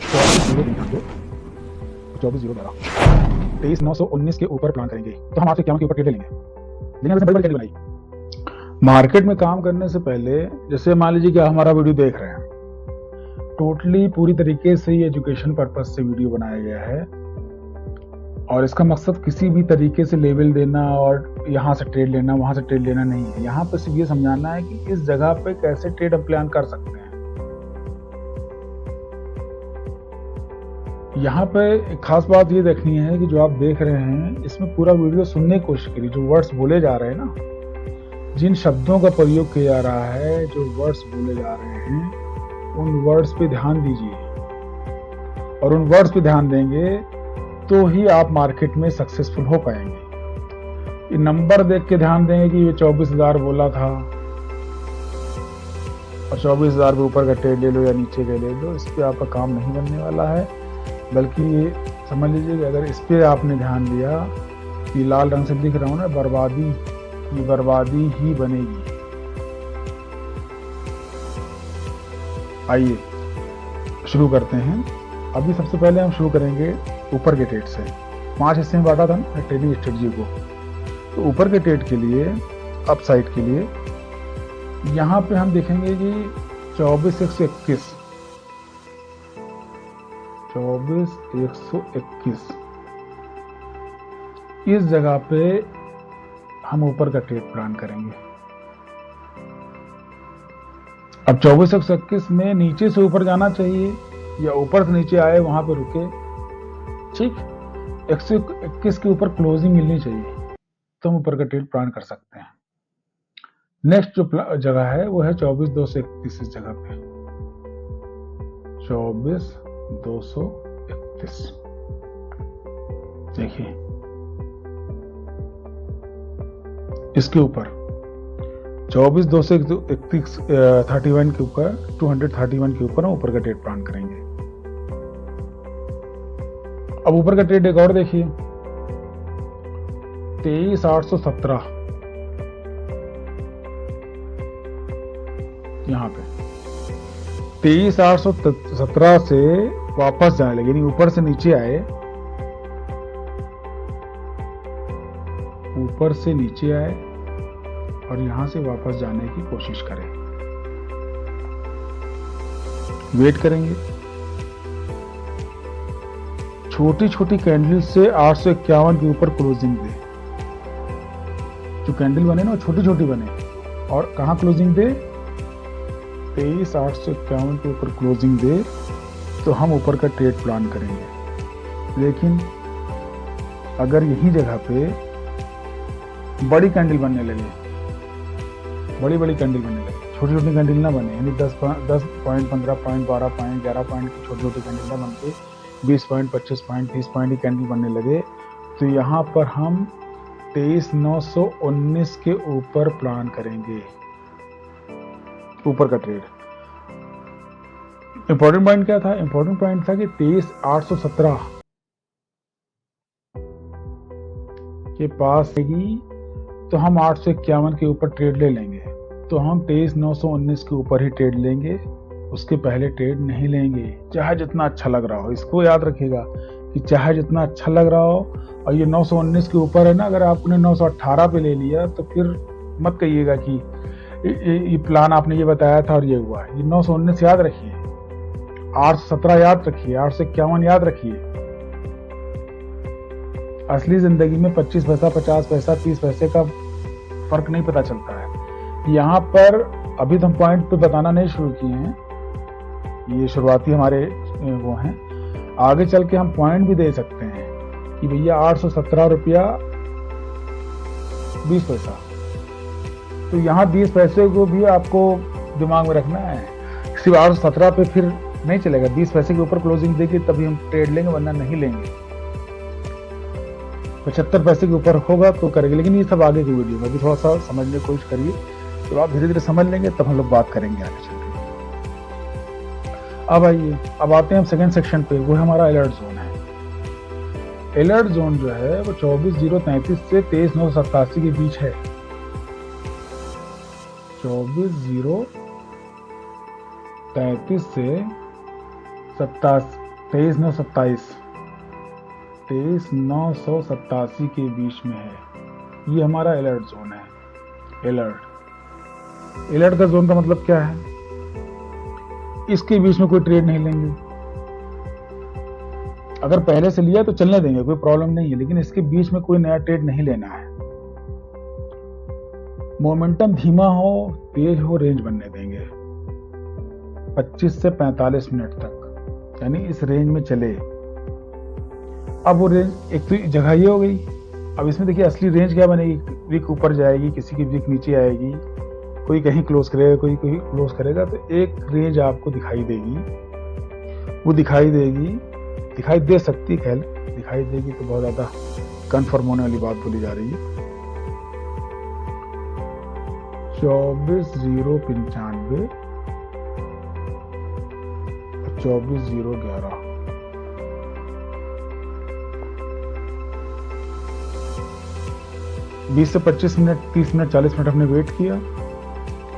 24/0 24/0 23/919 के ऊपर प्लान करेंगे तो हम आज से 51 के ऊपर ट्रेड ले लेंगे। लेकिन वैसे बड़ी बड़ी कैंडल बनाई। मार्केट में काम करने से पहले जैसे मान लीजिए कि हमारा वीडियो देख रहे हैं, टोटली पूरी तरीके से ये एजुकेशन पर्पज से वीडियो बनाया गया है और इसका मकसद किसी भी तरीके से लेवल देना और यहाँ से ट्रेड लेना वहाँ से ट्रेड लेना नहीं है। यहाँ पे सिर्फ ये समझाना है कि इस जगह पे कैसे ट्रेड हम प्लान कर सकते हैं। यहाँ पे एक खास बात ये देखनी है कि जो आप देख रहे हैं इसमें पूरा वीडियो सुनने की कोशिश करिए। जो वर्ड्स बोले जा रहे हैं ना, जिन शब्दों का प्रयोग किया जा रहा है, जो वर्ड्स बोले जा रहे हैं, उन वर्ड्स पे ध्यान दीजिए और उन वर्ड्स पे ध्यान देंगे तो ही आप मार्केट में सक्सेसफुल हो पाएंगे। ये नंबर देख के ध्यान देंगे कि ये 24,000 बोला था और 24,000 के ऊपर का ट्रेड ले लो या नीचे का ले लो, इस पे आपका काम नहीं बनने वाला है। बल्कि ये समझ लीजिए कि अगर इस पे आपने ध्यान दिया कि लाल रंग से लिख रहा हूँ ना, बर्बादी ही बनेगी। आइए शुरू करते हैं। अभी सबसे पहले हम शुरू करेंगे ऊपर के ट्रेड से। 5 हिस्से में बांटा था ना ट्रेडिंग स्ट्रेटजी को। तो ऊपर के ट्रेड के लिए, अप साइड के लिए, यहाँ पे हम देखेंगे कि 24,121 इस जगह पे हम ऊपर का ट्रेड प्लान करेंगे। अब 24,121 में नीचे से ऊपर जाना चाहिए या ऊपर से नीचे आए वहां पे रुके, ठीक। 121 के ऊपर क्लोजिंग मिलनी चाहिए तो हम ऊपर का ट्रेड प्लान कर सकते हैं। नेक्स्ट जो जगह है वो है 24,231 इस जगह पे 24,231। देखिए इसके ऊपर 24,231 के ऊपर 231 के ऊपर हम ऊपर का ट्रेड प्लान करेंगे। अब ऊपर का ट्रेड एक और देखिए 23,817 यहाँ पे 23,817 से वापस जाने लगे, यानी ऊपर से नीचे आए, ऊपर से नीचे आए और यहां से वापस जाने की कोशिश करें। वेट करेंगे। छोटी छोटी कैंडल से 851 के ऊपर क्लोजिंग दे। जो कैंडल बने ना वो छोटी छोटी बने और कहां क्लोजिंग दे, 23,851 के ऊपर क्लोजिंग दे तो हम ऊपर का ट्रेड प्लान करेंगे। लेकिन अगर यही जगह पे बड़ी कैंडल बनने लगे, बड़ी कैंडल बनने लगे, छोटी छोटी कैंडल ना बने, यानी 10 पॉइंट, 15 पॉइंट, 12 पॉइंट, 11 पॉइंट की छोटी छोटी कैंडल ना बनते 20 पॉइंट, 25 पॉइंट, 30 पॉइंट की कैंडल बनने लगे तो यहाँ पर हम 23,919 के ऊपर प्लान करेंगे ऊपर का ट्रेड। इंपॉर्टेंट पॉइंट क्या था? इंपॉर्टेंट पॉइंट था कि 23,817 के पास आएगी तो हम 851 के ऊपर ट्रेड ले लेंगे। तो हम 23,919 के ऊपर ही ट्रेड लेंगे, उसके पहले ट्रेड नहीं लेंगे, चाहे जितना अच्छा लग रहा हो। इसको याद रखिएगा कि चाहे जितना अच्छा लग रहा हो। और ये 919 के ऊपर है ना, अगर आपने 918 पे ले लिया तो फिर मत कहिएगा कि ये प्लान आपने ये बताया था और ये हुआ। ये 919 याद रखिए, 817 याद रखिए, 851 याद रखिए। असली जिंदगी में 25 पैसा, 50 पैसा, 30 पैसे का फर्क नहीं पता चलता है। यहाँ पर अभी तो हम पॉइंट पे बताना नहीं शुरू किए हैं, ये शुरुआती हमारे वो हैं। आगे चल के हम पॉइंट भी दे सकते हैं कि भैया 817 रुपया 20 पैसा। तो यहाँ 20 पैसे को भी आपको दिमाग में रखना है। सिर्फ 817 पे फिर नहीं चलेगा, 20 पैसे के ऊपर क्लोजिंग देके तभी हम ट्रेड लेंगे, वरना नहीं लेंगे। 75 पैसे के ऊपर होगा तो करेंगे। लेकिन ये सब आगे की वीडियो में, अभी थोड़ा सा समझने की कोशिश करिए, तो आप धीरे धीरे समझ लेंगे तब हम लोग बात करेंगे आगे चल के। अब आइए, अब आते हैं हम सेकंड सेक्शन पे, वो हमारा अलर्ट जोन है। अलर्ट जोन जो है वो 24,033 से 23,987 के बीच है। 24,033 से 23,987 के बीच में है। ये हमारा अलर्ट जोन है। अलर्ट का जोन का मतलब क्या है? इसके बीच में कोई ट्रेड नहीं लेंगे। अगर पहले से लिया तो चलने देंगे, कोई प्रॉब्लम नहीं है, लेकिन इसके बीच में कोई नया ट्रेड नहीं लेना है। मोमेंटम धीमा हो, तेज हो, रेंज बनने देंगे 25 से 45 मिनट तक, यानी इस रेंज में चले। अब वो रेंज एक तो जगह ये हो गई। अब इसमें देखिए असली रेंज क्या बनेगी, वीक ऊपर जाएगी, किसी की वीक नीचे आएगी, कोई कहीं क्लोज करेगा, कोई क्लोज करेगा, तो एक रेंज आपको दिखाई देगी। वो दिखाई दे सकती, खैर दिखाई देगी तो बहुत ज्यादा कन्फर्म होने वाली बात बोली जा रही है। 24,095 और 24,011। बीस से 25 मिनट, 30 मिनट, 40 मिनट हमने वेट किया।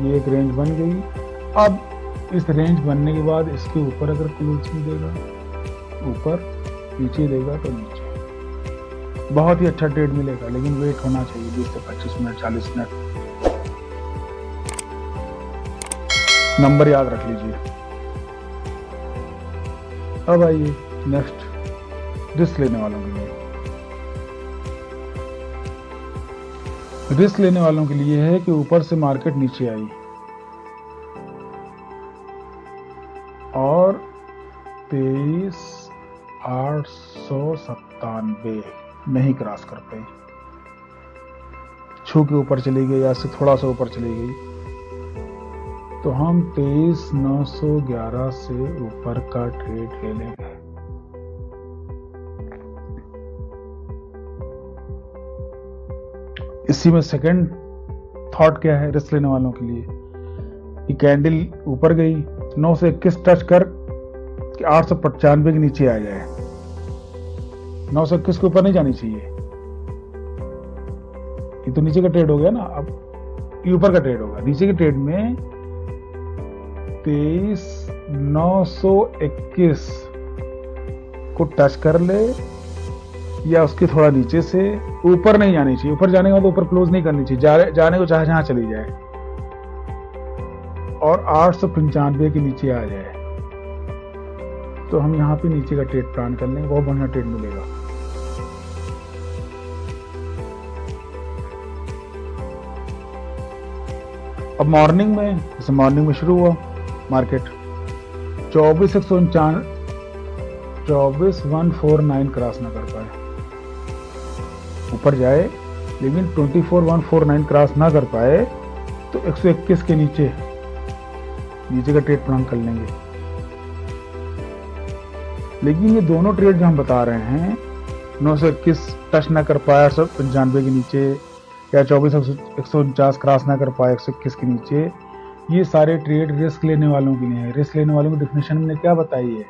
ये एक रेंज बन गई। अब इस रेंज बनने के बाद इसके ऊपर अगर क्लोजिंग देगा ऊपर, नीचे देगा तो नीचे, बहुत ही अच्छा ट्रेड मिलेगा, लेकिन वेट होना चाहिए 20 से 25 मिनट, 40 मिनट। नंबर याद रख लीजिए। अब आइए नेक्स्ट रिस्क लेने वालों के लिए। रिस्क लेने वालों के लिए है कि ऊपर से मार्केट नीचे आई और 23,897 नहीं क्रॉस कर पाई, छू के ऊपर चली गई या से थोड़ा सा ऊपर चली गई, तो हम 23,911 से ऊपर का ट्रेड ले लेंगे। इसी में सेकंड थॉट क्या है रिस्क लेने वालों के लिए कि कैंडल ऊपर गई, 9 से 21 टच कर 895 के नीचे आ जाए। 9 से 21 के ऊपर नहीं जानी चाहिए। ये तो नीचे का ट्रेड हो गया ना, अब ये ऊपर का ट्रेड होगा। नीचे के ट्रेड में 23,921 को टच कर ले या उसके थोड़ा नीचे से, ऊपर नहीं जानी चाहिए। ऊपर जाने के बाद ऊपर क्लोज नहीं करनी चाहिए, जाने को चाहे जहां चली जाए, और 895 के नीचे आ जाए तो हम यहाँ पे नीचे का ट्रेड प्लान कर लेंगे, बहुत बढ़िया ट्रेड मिलेगा। अब मॉर्निंग में, जैसे मॉर्निंग में शुरू हुआ मार्केट 24,149 क्रॉस ना कर पाए, ऊपर जाए लेकिन 24,149 क्रॉस ना कर पाए तो 121 के नीचे का ट्रेड प्लान कर लेंगे। लेकिन ये दोनों ट्रेड जो हम बता रहे हैं, 9 से 21 टच ना कर पाया 895 के नीचे, या 24,149 क्रॉस ना कर पाया 121 के नीचे, ये सारे ट्रेड रिस्क लेने वालों के लिए है। रिस्क लेने वालों की डेफिनेशन हमने क्या बताई है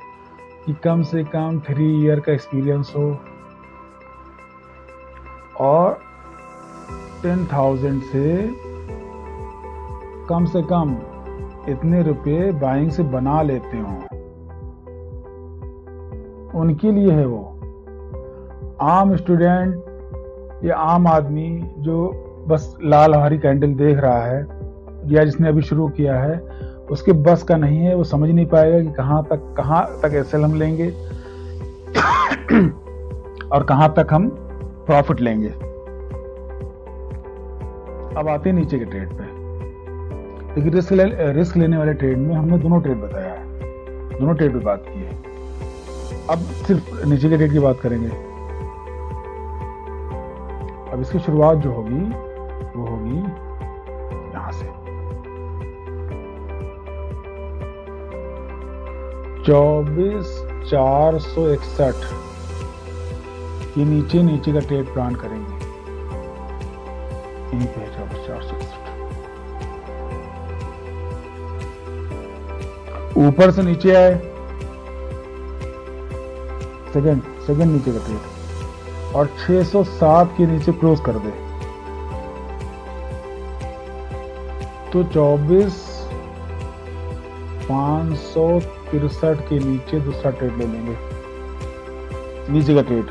कि कम से कम 3 ईयर का एक्सपीरियंस हो और 10,000 से कम इतने रुपए बाइंग से बना लेते हों, उनके लिए है वो। आम स्टूडेंट या आम आदमी जो बस लाल हरी कैंडल देख रहा है या जिसने अभी शुरू किया है, उसके बस का नहीं है, वो समझ नहीं पाएगा कि कहां तक एसएल हम लेंगे और कहां तक हम प्रॉफिट लेंगे। अब आते हैं नीचे के ट्रेड पे। लेकिन रिस्क लेने वाले ट्रेड में हमने दोनों ट्रेड बताया है, दोनों ट्रेड पे बात की है। अब सिर्फ नीचे के ट्रेड की बात करेंगे। अब इसकी शुरुआत जो होगी वो होगी यहां से 24,461 के नीचे का ट्रेड प्लान करेंगे। यहीं पे 24,461 ऊपर से नीचे आए, सेकंड नीचे का ट्रेड, और 607 के नीचे क्लोज कर दे तो 24,593 63 के नीचे दूसरा ट्रेड ले लेंगे, नीचे का ट्रेड।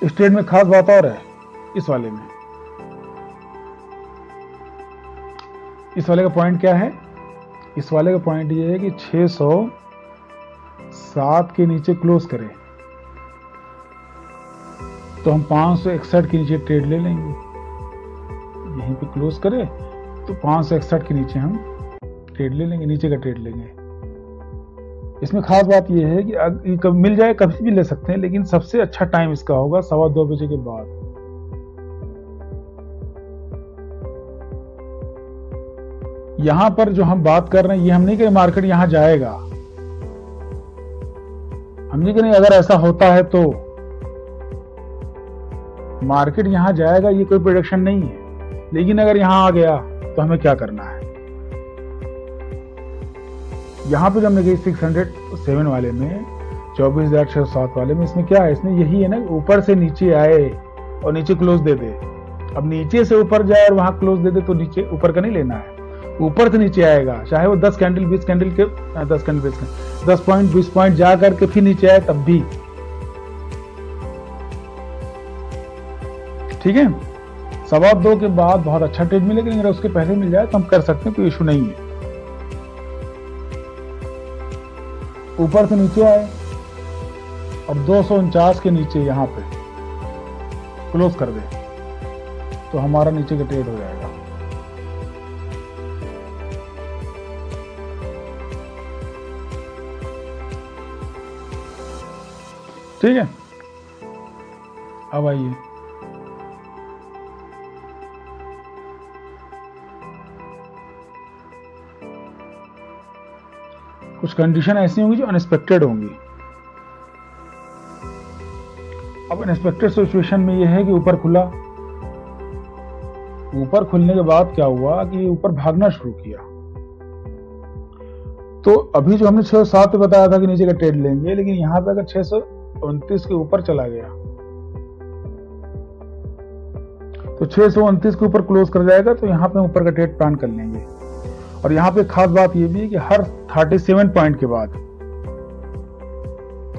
इस ट्रेड में खास बात और है, इस वाले में, इस वाले का पॉइंट क्या है? इस वाले का पॉइंट ये है कि 607 के नीचे क्लोज करें तो हम 561 के नीचे ट्रेड ले लेंगे। यहीं पे क्लोज करें तो 561 के नीचे हम ट्रेड ले लेंगे, नीचे का ट्रेड लेंगे। इसमें खास बात यह है कि कभी मिल जाए कभी भी ले सकते हैं, लेकिन सबसे अच्छा टाइम इसका होगा 2:15 बजे के बाद। यहां पर जो हम बात कर रहे हैं, ये हम नहीं कह मार्केट यहां जाएगा, हम ये कह रहे अगर ऐसा होता है तो मार्केट यहां जाएगा, ये कोई प्रोडिक्शन नहीं है। लेकिन अगर यहां आ गया तो हमें क्या करना है? यहां पे जो हमने गई 607 वाले में, 24,607 वाले में, इसमें क्या है? इसमें यही है ना, ऊपर से नीचे आए और नीचे क्लोज दे दे। अब नीचे से ऊपर जाए और वहां क्लोज दे दे तो नीचे ऊपर का नहीं लेना है, ऊपर से नीचे आएगा, चाहे वो 10 कैंडल 20 कैंडल के 10 पॉइंट 20 पॉइंट जा करके फिर नीचे आए तब भी ठीक है। 2:15 के बाद बहुत अच्छा ट्रेड मिलेगा, लेकिन अगर उसके पहले मिल जाए तो हम कर सकते हैं, कोई इशू नहीं है। ऊपर से नीचे आए और 249 के नीचे यहां पे क्लोज कर दे तो हमारा नीचे का ट्रेड हो जाएगा। ठीक है, अब आइए कुछ कंडीशन ऐसी होंगी जो अनएक्सपेक्टेड होंगी। अब अनएक्सपेक्टेड सिचुएशन में यह है कि ऊपर खुला, ऊपर खुलने के बाद क्या हुआ कि ऊपर भागना शुरू किया। तो अभी जो हमने 607 पे बताया था कि नीचे का ट्रेड लेंगे, लेकिन यहां पे अगर 629 के ऊपर चला गया तो 629 के ऊपर क्लोज कर जाएगा तो यहां पे ऊपर का ट्रेड प्लान कर लेंगे। और यहां पे खास बात यह भी है कि हर 37 पॉइंट के बाद,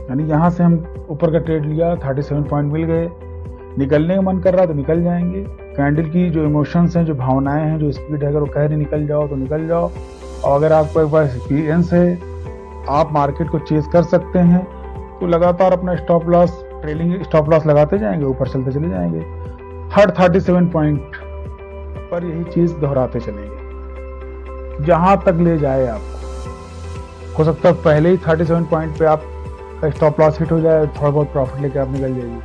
यानी यहां से हम ऊपर का ट्रेड लिया, 37 पॉइंट मिल गए, निकलने का मन कर रहा तो निकल जाएंगे। कैंडल की जो इमोशंस हैं, जो भावनाएं हैं, जो स्पीड है, अगर वो कह रही निकल जाओ तो निकल जाओ। और अगर आपको एक बार एक्सपीरियंस है, आप मार्केट को चेज कर सकते हैं, तो लगातार अपना stop loss, trailing stop loss लगाते जाएंगे, ऊपर चलते चले जाएंगे। हर 37 पॉइंट पर यही चीज दोहराते चलेंगे जहां तक ले जाए आपको। हो सकता है पहले ही 37 पॉइंट पे आपका स्टॉप लॉस हिट हो जाए, थोड़ा बहुत प्रॉफिट लेके आप निकल जाइए।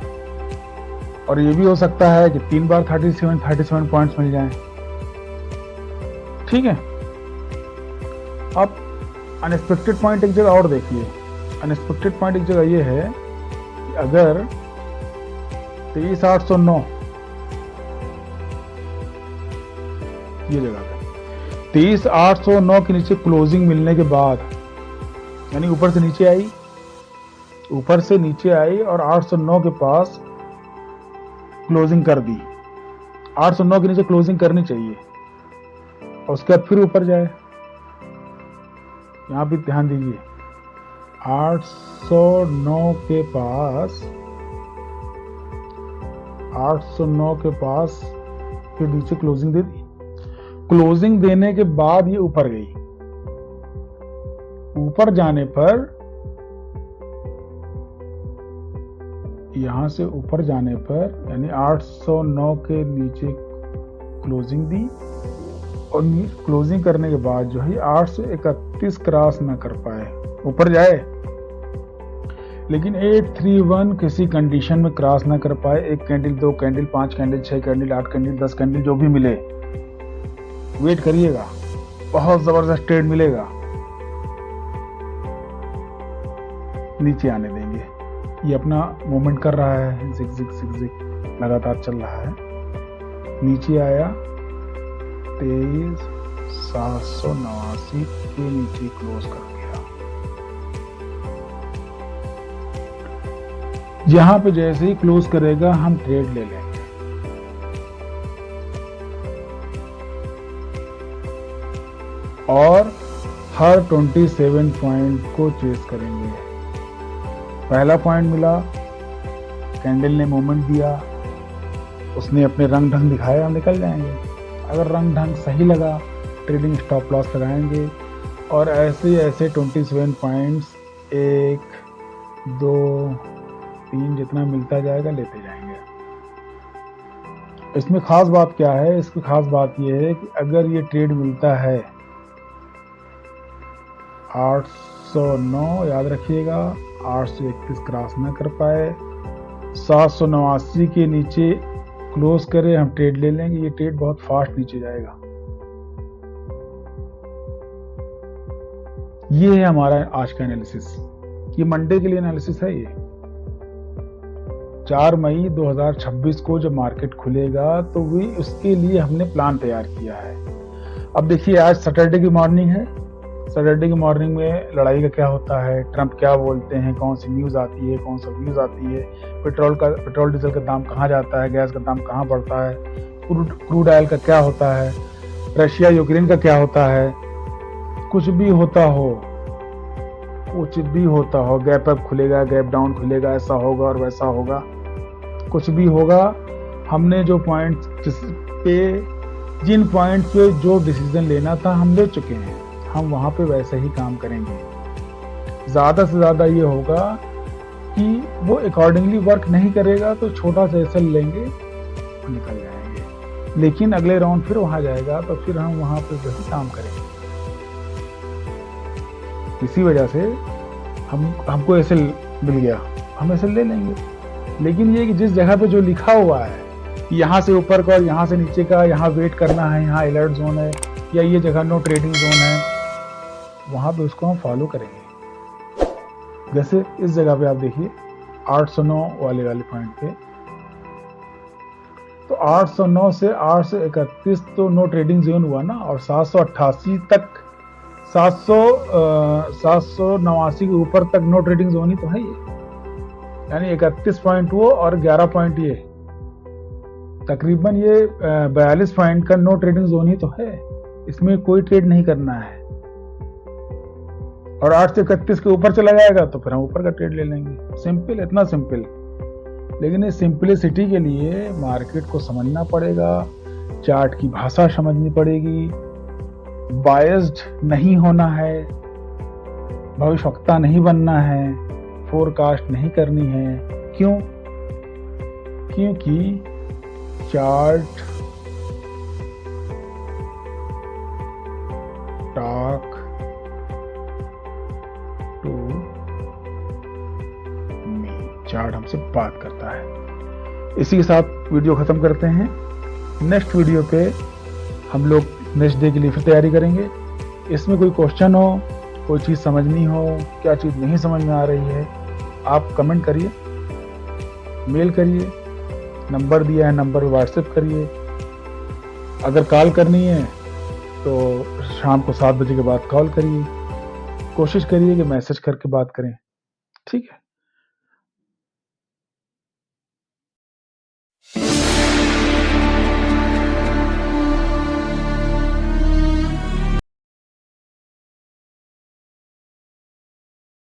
और ये भी हो सकता है कि 3 बार 37 पॉइंट्स मिल जाएं। ठीक है, अब अनएक्सपेक्टेड पॉइंट एक जगह और देखिए। अनएक्सपेक्टेड पॉइंट एक जगह ये है कि अगर 23,809 ये जगह पे 23,809 के नीचे क्लोजिंग मिलने के बाद, यानी ऊपर से नीचे आई, ऊपर से नीचे आई और 809 के पास क्लोजिंग कर दी। 809 के नीचे क्लोजिंग करनी चाहिए और उसके बाद फिर ऊपर जाए। यहां भी ध्यान दीजिए, 809 के पास, 809 के पास फिर नीचे क्लोजिंग दे दी। क्लोजिंग देने के बाद ये ऊपर गई। ऊपर जाने पर, यहां से ऊपर जाने पर, यानी 809 के नीचे क्लोजिंग दी और क्लोजिंग करने के बाद जो है 831 क्रॉस ना कर पाए, ऊपर जाए लेकिन 831 किसी कंडीशन में क्रॉस ना कर पाए। 1 candle, 2 candle, 5 candle, 6 candle, 8 candle, 10 candle, जो भी मिले वेट करिएगा, बहुत जबरदस्त ट्रेड मिलेगा। नीचे आने देंगे, ये अपना मूवमेंट कर रहा है, जिग जिग जिग जिग लगातार चल रहा है। नीचे आया 23,789 के नीचे क्लोज कर गया। यहां पे जैसे ही क्लोज करेगा हम ट्रेड ले लेंगे। और हर 27 पॉइंट को चेस करेंगे। पहला पॉइंट मिला, कैंडल ने मूवमेंट दिया, उसने अपने रंग ढंग दिखाया, हम निकल जाएंगे। अगर रंग ढंग सही लगा, ट्रेडिंग स्टॉप लॉस लगाएंगे और ऐसे ऐसे 27 पॉइंट्स 1 2 3 जितना मिलता जाएगा लेते जाएंगे। इसमें खास बात क्या है? इसकी खास बात यह है कि अगर ये ट्रेड मिलता है 809, याद रखिएगा 831 क्रॉस ना कर पाए, 789 के नीचे क्लोज करे, हम ट्रेड ले लेंगे। ये ट्रेड बहुत फास्ट नीचे जाएगा। ये है हमारा आज का एनालिसिस। ये मंडे के लिए एनालिसिस है। ये 4 मई 2026 को जब मार्केट खुलेगा तो भी उसके लिए हमने प्लान तैयार किया है। अब देखिए, आज सैटरडे की मॉर्निंग है। सैटरडे की मॉर्निंग में लड़ाई का क्या होता है, ट्रंप क्या बोलते हैं, कौन सी न्यूज़ आती है, कौन सा व्यूज़ आती है, पेट्रोल डीजल का दाम कहाँ जाता है, गैस का दाम कहाँ बढ़ता है, क्रूड ऑयल का क्या होता है, रशिया यूक्रेन का क्या होता है। कुछ भी होता हो, गैप अप खुलेगा, गैप डाउन खुलेगा, ऐसा होगा और वैसा होगा, कुछ भी होगा। हमने जो जिन पॉइंट पे जो डिसीजन लेना था हम ले चुके हैं। हम वहां पे वैसे ही काम करेंगे। ज्यादा से ज्यादा ये होगा कि वो अकॉर्डिंगली वर्क नहीं करेगा तो छोटा सा एसएल लेंगे और निकल जाएंगे। लेकिन अगले राउंड फिर वहां जाएगा तो फिर हम वहां पे वही काम करेंगे। इसी वजह से हमको एसएल मिल गया, हम एसएल ले लेंगे। लेकिन ये कि जिस जगह पे जो लिखा हुआ है, यहाँ से ऊपर का और यहाँ से नीचे का, यहाँ वेट करना है, यहाँ अलर्ट जोन है या ये जगह नो ट्रेडिंग जोन है, वहां पे उसको हम फॉलो करेंगे। जैसे इस जगह पे आप देखिए 809 वाले पॉइंट पे, तो 809 से 831 तो नो ट्रेडिंग जोन हुआ ना, और 788 तक 789 के ऊपर तक नो ट्रेडिंग जोन ही तो है ये। यानी 31 पॉइंट वो और 11 पॉइंट ये, तकरीबन ये 42 पॉइंट का नो ट्रेडिंग जोन ही तो है। इसमें कोई ट्रेड नहीं करना है। और 8 से 31 के ऊपर चला जाएगा तो फिर हम ऊपर का ट्रेड ले लेंगे। सिंपल, इतना सिंपल। लेकिन इस सिंपलिसिटी के लिए मार्केट को समझना पड़ेगा, चार्ट की भाषा समझनी पड़ेगी, बायस्ड नहीं होना है, भविष्यवक्ता नहीं बनना है, फोरकास्ट नहीं करनी है। क्यों? क्योंकि chart talk to me, chart हमसे बात करता है। इसी के साथ वीडियो खत्म करते हैं। नेक्स्ट वीडियो पे हम लोग नेक्स्ट डे के लिए फिर तैयारी करेंगे। इसमें कोई क्वेश्चन हो, कोई चीज़ समझनी हो, क्या चीज़ नहीं समझ में आ रही है, आप कमेंट करिए, मेल करिए, नंबर दिया है नंबर पर व्हाट्सएप करिए। अगर कॉल करनी है तो शाम को 7 बजे के बाद कॉल करिए। कोशिश करिए कि मैसेज करके बात करें। ठीक है।